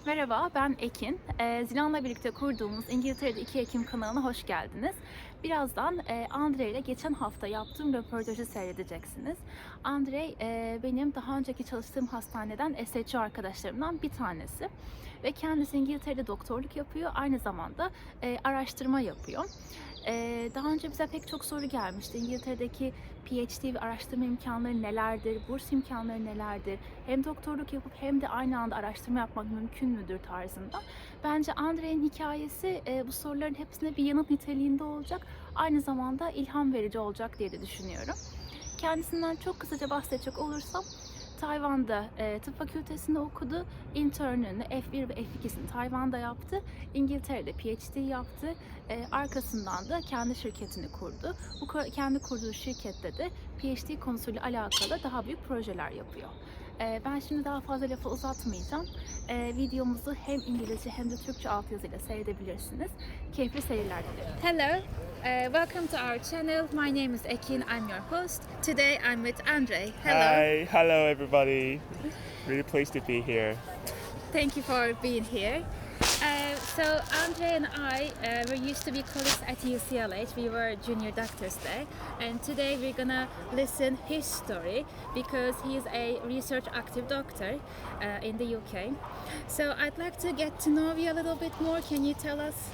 Merhaba, ben Ekin. Zilan'la birlikte kurduğumuz İngiltere'de 2 Ekim kanalına hoş geldiniz. Birazdan Andrei ile geçen hafta yaptığım röportajı seyredeceksiniz. Andrei benim daha önceki çalıştığım hastaneden SHO arkadaşlarımdan bir tanesi. Ve kendisi İngiltere'de doktorluk yapıyor, aynı zamanda araştırma yapıyor. Daha önce bize pek çok soru gelmişti. İngiltere'deki PhD ve araştırma imkanları nelerdir, burs imkanları nelerdir, hem doktorluk yapıp hem de aynı anda araştırma yapmak mümkün müdür tarzında. Bence Andrei'nin hikayesi bu soruların hepsine bir yanıt niteliğinde olacak, aynı zamanda ilham verici olacak diye de düşünüyorum. Kendisinden çok kısaca bahsedecek olursam, Tayvan'da tıp fakültesinde okudu. Intern'ünü F1 ve F2'sini Tayvan'da yaptı. İngiltere'de PhD yaptı. Arkasından da kendi şirketini kurdu. Bu kendi kurduğu şirkette de PhD konusuyla alakalı daha büyük projeler yapıyor. Ben şimdi daha fazla lafı uzatmayacağım. Videomuzu hem İngilizce hem de Türkçe altyazıyla seyredebilirsiniz. Keyifli seyirler dilerim. Hello, welcome to our channel. My name is Ekin. I'm your host. Today I'm with Andrei. Hello. Hi, hello everybody. Really pleased to be here. Thank you for being here. So Andrei and I were used to be colleagues at UCLH. We were junior doctors there, and today we're gonna listen his story because he's a research active doctor in the UK. So I'd like to get to know you a little bit more. Can you tell us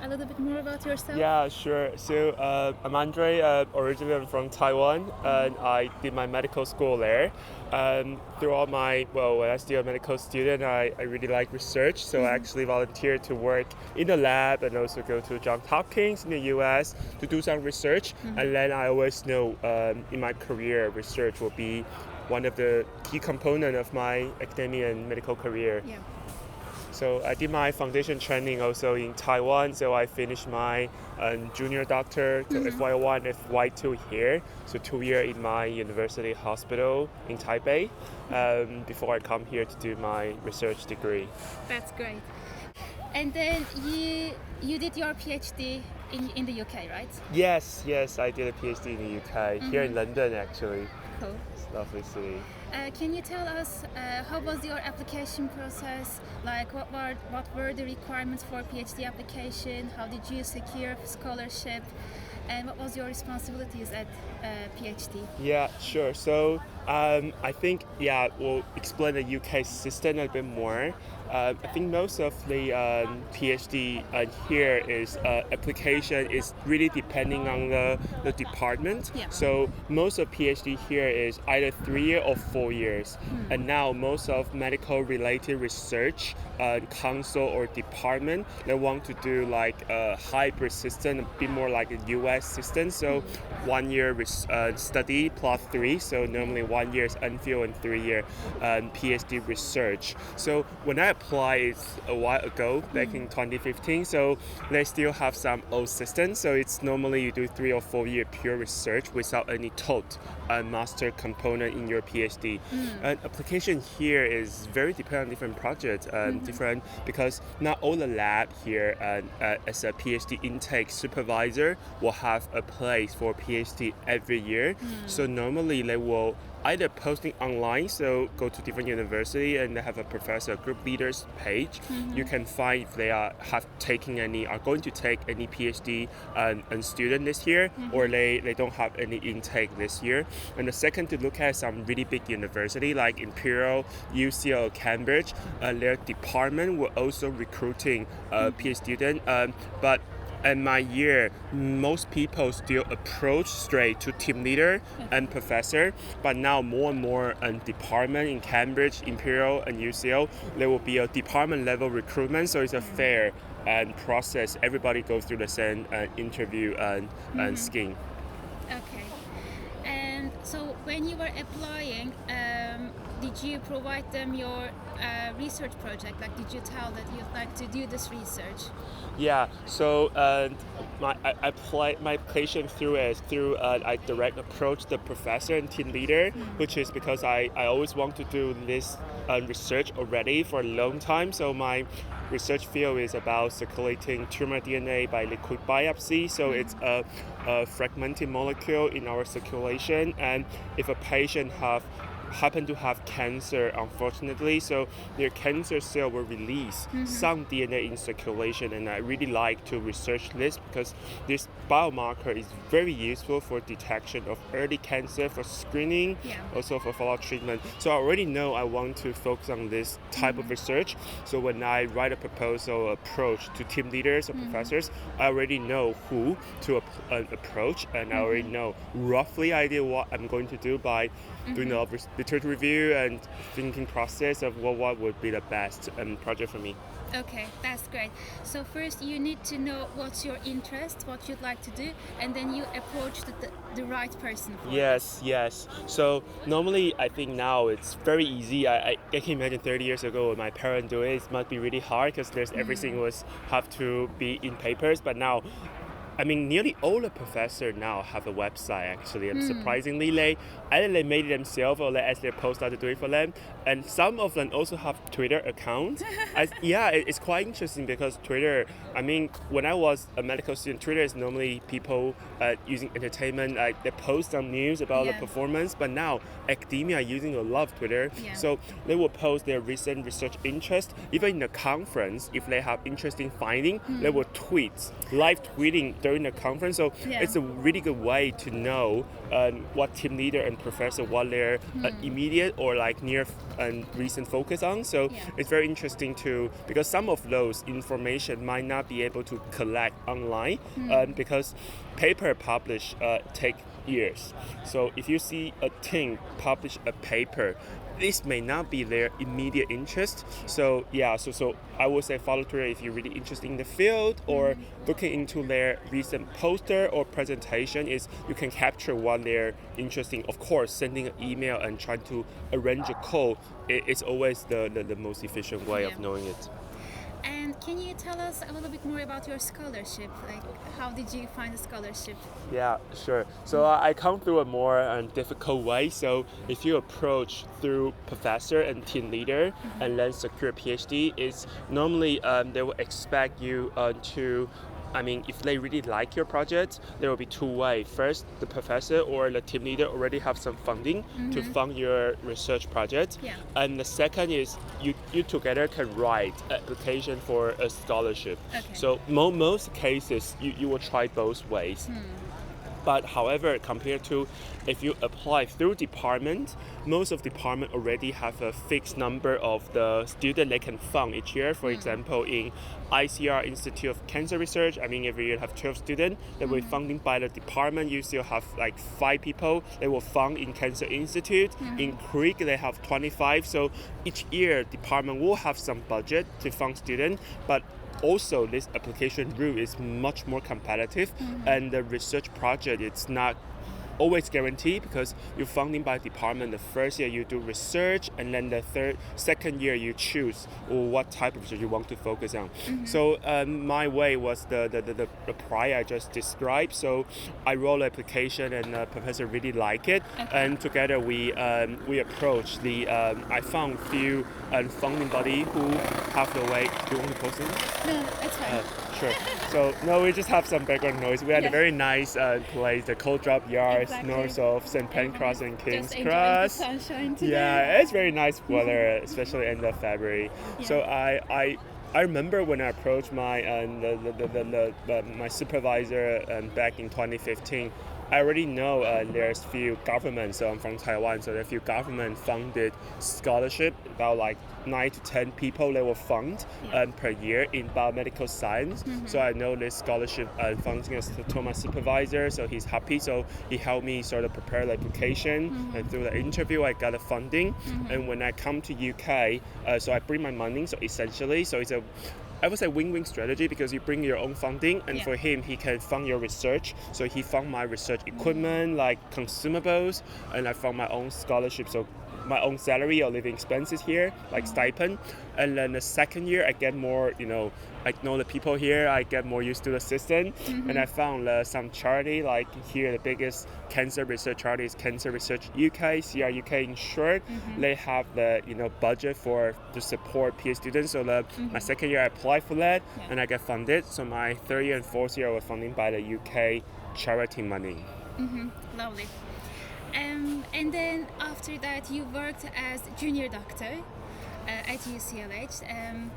a little bit more about yourself? Yeah, sure. So I'm Andrei. Originally I'm from Taiwan, and I did my medical school there. Throughout when I was still a medical student, I really like research. So I actually volunteered to work in the lab and also go to Johns Hopkins in the US to do some research. And then I always know in my career, research will be one of the key component of my academia and medical career. Yeah. So I did my foundation training also in Taiwan. So I finished my junior doctor to FY1, FY2 here. So 2 years in my university hospital in Taipei before I come here to do my research degree. That's great. And then you did your PhD in the UK, right? Yes, I did a PhD in the UK, here in London actually. Cool. It's a lovely city. Can you tell us how was your application process? Like what were the requirements for PhD application? How did you secure scholarship? And what was your responsibilities at PhD? Yeah, sure. So I think, we'll explain the UK system a bit more. I think most of the PhD here is application is really depending on the department. Yeah. So most of PhD here is either 3 years or 4 years. And now most of medical related research council or department, they want to do like a hybrid system, a bit more like a US system. So 1 year study plus 3. So normally 1 year is unfilled and 3 year PhD research. So when I applied a while ago, back in 2015, so they still have some old systems. So it's normally you do 3 or 4 year pure research without any taught master component in your PhD. And application here is very dependent on different projects, different because not all the lab here as a PhD intake supervisor will have a place for PhD every year. So normally they will either posting online, so go to different university and they have a professor group leaders page. You can find if they are going to take any PhD and student this year, or they don't have any intake this year. And the second to look at some really big university like Imperial, UCL, Cambridge. Their department will also recruiting PhD student, but in my year, most people still approach straight to team leader and professor, but now more and more department in Cambridge, Imperial, and UCL, there will be a department level recruitment, so it's a fair process. Everybody goes through the same interview and scheme. Okay. And so when you were applying, did you provide them your research project? Like, did you tell that you'd like to do this research? Yeah, so my application I direct approach the professor and team leader, which is because I always want to do this research already for a long time. So my research field is about circulating tumor DNA by liquid biopsy. So it's a fragmented molecule in our circulation, and if a patient have happened to have cancer, unfortunately. So their cancer cell were released some DNA in circulation, and I really like to research this because this biomarker is very useful for detection of early cancer, for screening, also for follow-up treatment. So I already know I want to focus on this type of research. So when I write a proposal approach to team leaders or professors, I already know who to approach, and I already know roughly idea what I'm going to do by doing the literature review and thinking process of what would be the best project for me. Okay, that's great. So first you need to know what's your interest, what you'd like to do, and then you approach the right person for Yes. So normally I think now it's very easy. I can imagine 30 years ago when my parents do it must be really hard because there's everything was have to be in papers. But now, I mean, nearly all the professors now have a website actually, and surprisingly, either they made it themselves or they ask their postdoc to do it for them. And some of them also have Twitter accounts. It's quite interesting because Twitter, I mean, when I was a medical student, Twitter is normally people using entertainment, like they post some news about the performance, but now academia are using a lot of Twitter. So they will post their recent research interest. Even in the conference, if they have interesting finding, they will tweet, live tweeting during the conference. So it's a really good way to know what team leader and professor, what their immediate or like near and recent focus on. So it's very interesting to, because some of those information might not be able to collect online because paper publish take years. So if you see a team publish a paper, this may not be their immediate interest. So I would say follow Twitter if you're really interested in the field, or looking into their recent poster or presentation is you can capture what they're interested in. Of course, sending an email and trying to arrange a call is always the most efficient way of knowing it. And can you tell us a little bit more about your scholarship? Like, how did you find the scholarship? Yeah, sure. So I come through a more difficult way. So if you approach through professor and team leader and then secure a PhD, is normally they will expect you to, I mean, if they really like your project, there will be two ways. First, the professor or the team leader already have some funding to fund your research project. And the second is you together can write application for a scholarship. So most cases, you will try both ways. But however, compared to if you apply through department, most of department already have a fixed number of the student they can fund each year. For example, in ICR Institute of Cancer Research, I mean, every year have 12 students. They will be funding by the department. You still have like 5 people. They will fund in Cancer Institute. In Creek, they have 25. So each year, department will have some budget to fund students, but also this application route is much more competitive, and the research project it's not always guaranteed because you're funding by department. The first year you do research, and then the second year you choose what type of research you want to focus on. So my way was the prior I just described. So I wrote an application, and the professor really liked it, and together we approached the. I found few funding body who have the way. Do you want to post it? No, it's fine. Sure. So no, we just have some background noise. We had a very nice place, the Cold Drop Yards, north of St. Pancras and King's Cross. The sunshine today. Yeah, it's very nice weather, especially end of February. So I remember when I approached my my supervisor back in 2015. I already know there's few governments. So I'm from Taiwan, so there are few government-funded scholarship, about like 9 to 10 people they will fund per year in biomedical science. So I know this scholarship funding is to my supervisor, so he's happy. So he helped me sort of prepare the application, and through the interview I got the funding. And when I come to UK, so I bring my money. So essentially, so it's a I would say win-win strategy because you bring your own funding, and for him, he can fund your research. So he fund my research equipment, like consumables, and I fund my own scholarship. So my own salary or living expenses here, like stipend. And then the second year, I get more, I know the people here, I get more used to the system. And I found some charity, like here, the biggest cancer research charity is Cancer Research UK, CR UK in short. They have the, budget to support PhD students. So my second year, I applied for that, and I get funded. So my third year and fourth year were funded by the UK charity money. Lovely. And then after that, you worked as junior doctor at UCLH.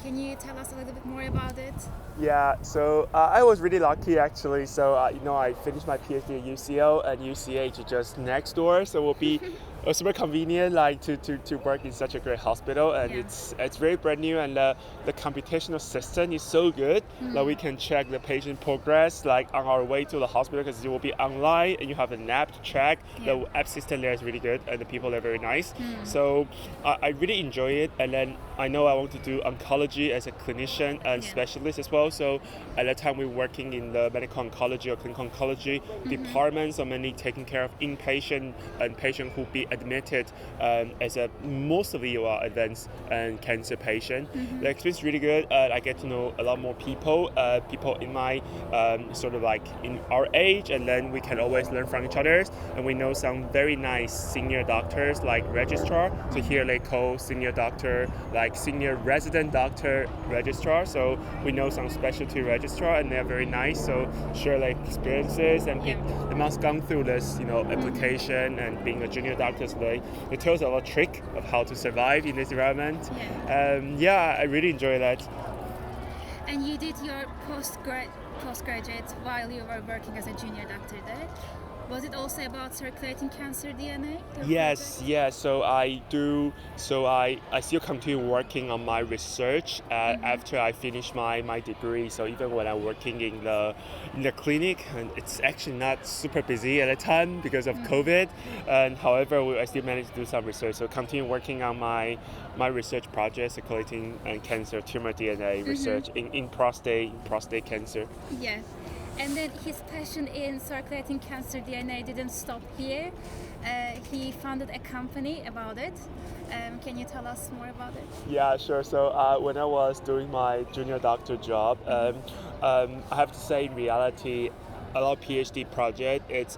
Can you tell us a little bit more about it? Yeah, so I was really lucky actually. So I finished my PhD at UCL, and UCH is just next door, so it will be super convenient, like to work in such a great hospital, and it's very brand new, and the computational system is so good that we can check the patient progress like on our way to the hospital, because it will be online and you have an app to check. The app system there is really good, and the people are very nice. So I really enjoy it, and then I know I want to do oncology as a clinician and specialist as well. So at that time we were working in the medical oncology or clinical oncology department, so mainly taking care of inpatient and patient who be admitted as a most of you are advanced cancer patient. The experience is really good. I get to know a lot more people in my sort of like in our age, and then we can always learn from each other. And we know some very nice senior doctors like registrar. So here they call senior doctor like senior resident doctor registrar. So we know some specialty registrar, and they're very nice. So share like experiences, and they must gone through this application and being a junior doctor. So they tell us a lot trick of how to survive in this environment. I really enjoy that. And you did your postgraduate while you were working as a junior doctor there. Was it also about circulating cancer DNA? Yes. So I do. So I still continue working on my research after I finish my degree. So even when I'm working in the clinic, and it's actually not super busy at the time because of COVID. And however, I still manage to do some research. So continue working on my research project, circulating cancer tumor DNA research in prostate cancer. Yeah. And then his passion in circulating cancer DNA didn't stop here. He founded a company about it. Can you tell us more about it? Yeah, sure. So when I was doing my junior doctor job, I have to say in reality, a lot of PhD project, it's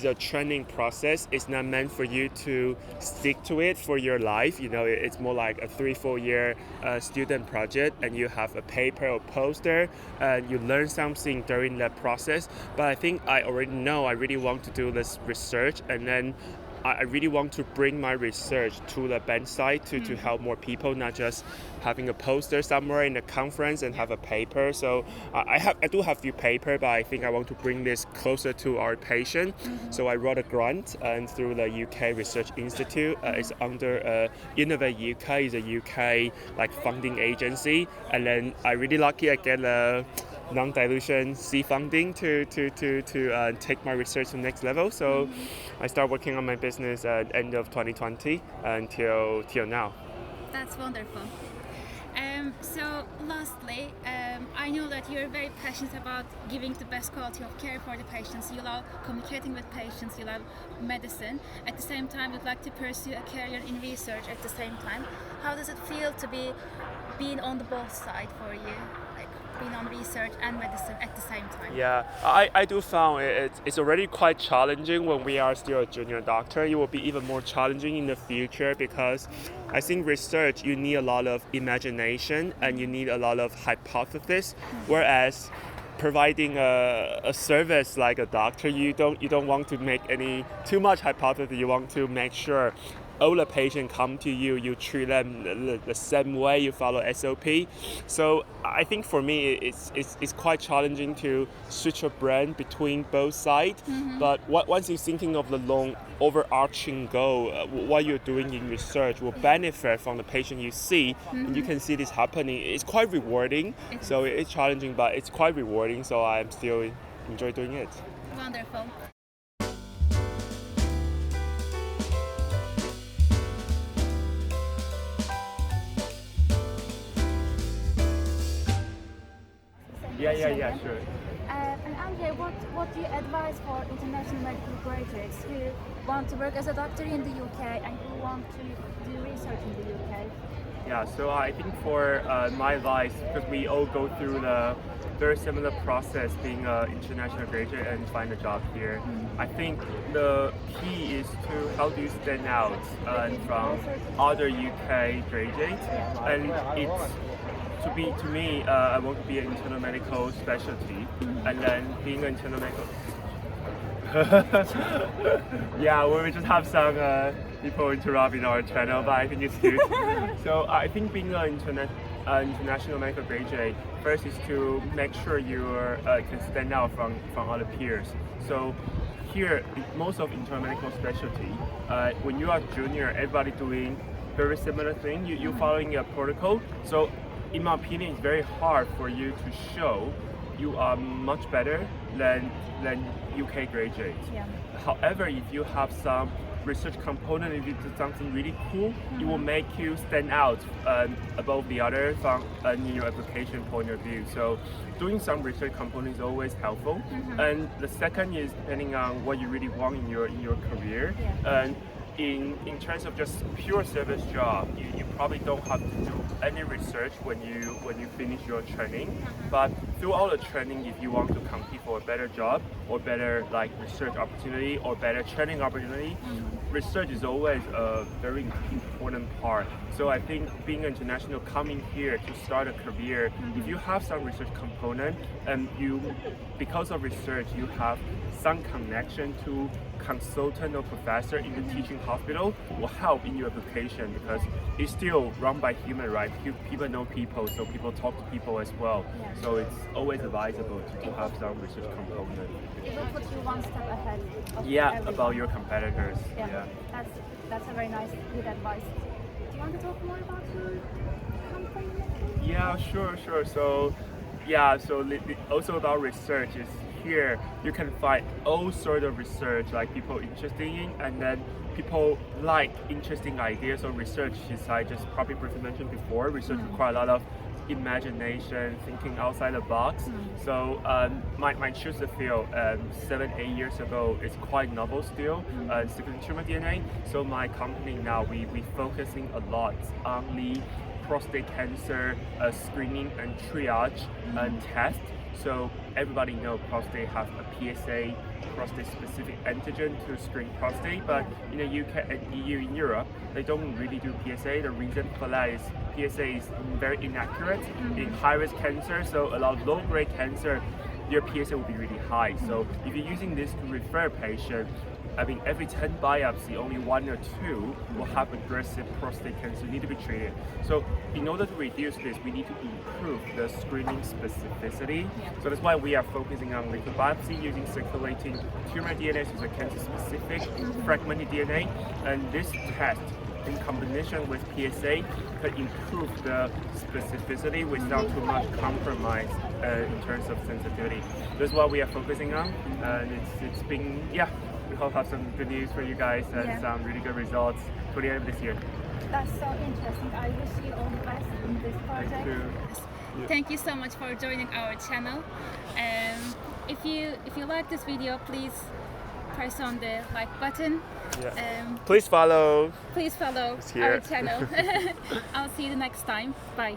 a training process. It's not meant for you to stick to it for your life. It's more like a 3-4 year student project, and you have a paper or poster, and you learn something during that process. But I think I already know I really want to do this research, and then I really want to bring my research to the bedside to help more people, not just having a poster somewhere in a conference and have a paper. So I do have a few paper, but I think I want to bring this closer to our patient. So I wrote a grant and through the UK Research Institute. It's under Innovate UK, is a UK like funding agency, and then I really lucky I get a non-dilution seed funding to take my research to the next level. So I start working on my business at end of 2020 until now. That's wonderful. So lastly, I know that you're very passionate about giving the best quality of care for the patients. You love communicating with patients, you love medicine. At the same time, you'd like to pursue a career in research at the same time. How does it feel to be being on the both sides for you? Being on research and medicine at the same time? Yeah, I do found it's already quite challenging when we are still a junior doctor. It will be even more challenging in the future, because I think research, you need a lot of imagination and you need a lot of hypothesis, whereas providing a service like a doctor, you don't want to make any too much hypothesis. You want to make sure all the patients come to you, you treat them the same way, you follow SOP. So I think for me, it's quite challenging to switch your brain between both sides. But once you're thinking of the long overarching goal, what you're doing in research will benefit from the patient you see, and you can see this happening. It's quite rewarding. So it's challenging, but it's quite rewarding. So I'm still enjoy doing it. Wonderful. Yeah, sure. And Andrei, what do you advise for international medical graduates who want to work as a doctor in the UK and who want to do research in the UK? Yeah, so I think for my advice, because we all go through the very similar process being an international graduate and find a job here. I think the key is to how do you stand out from other UK graduates, and it's to me, I want to be an internal medical specialty, and then being an internal medical. Yeah, we just have some people interrupting our channel, but I think it's good. So I think being an international medical graduate, first is to make sure you can stand out from other peers. So here, most of internal medical specialty, when you are junior, everybody doing very similar thing. You're following a protocol. So in my opinion, it's very hard for you to show you are much better than UK graduates. Yeah. However, if you have some research component, if you do something really cool, it will make you stand out above the others from in your application point of view. So doing some research component is always helpful. And the second is depending on what you really want in your career. Yeah. And in terms of just pure service job, you probably don't have to do any research when you finish your training. But throughout the training, if you want to compete for a better job or better like research opportunity or better training opportunity, research is always a very important part. So I think being international, coming here to start a career, if you have some research component and because of research, you have some connection to consultant or professor in the teaching hospital will help in your application because it's still run by human, right? People know people, so people talk to people as well. Yeah. So it's always advisable to have some research component. It will put you one step ahead of everyone. About your competitors. Yeah. That's a very nice, good advice. Do you want to talk more about your company? Yeah, sure. So also about research is here you can find all sort of research like people interested in, and then people like interesting ideas or research is I just probably briefly mentioned before. Research requires a lot of imagination, thinking outside the box. So my choose the field 7-8 years ago is quite novel still, circulating tumor DNA. So my company now we focusing a lot on the prostate cancer screening and triage and test. So everybody knows prostate have a PSA, prostate specific antigen to screen prostate, but in the UK and EU in Europe, they don't really do PSA. The reason for that is PSA is very inaccurate in high risk cancer. So a lot of low grade cancer, your PSA will be really high. So if you're using this to refer a patient, I mean, every 10 biopsy, only 1 or 2 will have aggressive prostate cancer need to be treated. So in order to reduce this, we need to improve the screening specificity. So that's why we are focusing on liquid biopsy using circulating tumor DNA, so the cancer-specific fragmented DNA. And this test, in combination with PSA, can improve the specificity without too much compromise in terms of sensitivity. That's what we are focusing on, and it's been, we hope to have some good news for you guys and some really good results for the end of this year. That's so interesting. I wish you all the best in this project. Thank you. Thank you so much for joining our channel. If you like this video, please press on the like button. Please follow. Please follow here. our channel. I'll see you the next time. Bye.